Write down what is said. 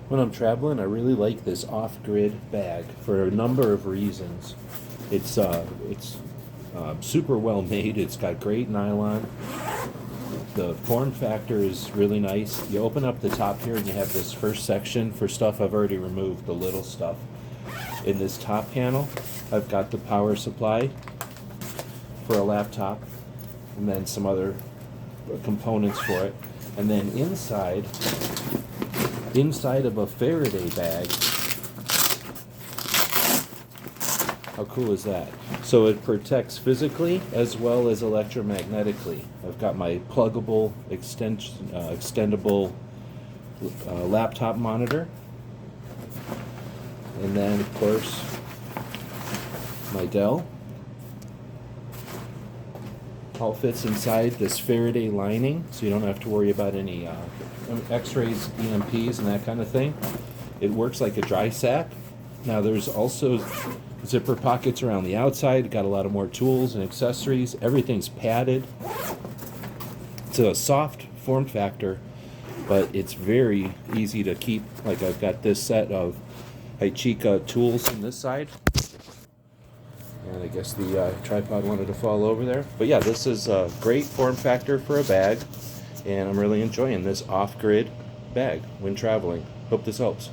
When I'm traveling, I really like this off-grid bag for a number of reasons. It's super well made. It's got great nylon. The form factor is really nice. You open up the top here and you have this first section for stuff I've already removed, the little stuff. In this top panel, I've got the power supply for a laptop and then some other components for it. And then inside of a Faraday bag, how cool is that? So it protects physically as well as electromagnetically. I've got my pluggable, extendable laptop monitor. And then, of course, my Dell. All fits inside this Faraday lining, so you don't have to worry about any X-rays, EMPs, and that kind of thing. It works like a dry sack. Now there's also zipper pockets around the outside. Got a lot of more tools and accessories. Everything's padded. It's a soft form factor, but it's very easy to keep. Like I've got this set of Ichika tools on this side. And I guess the tripod wanted to fall over there. But yeah, this is a great form factor for a bag. And I'm really enjoying this off-grid bag when traveling. Hope this helps.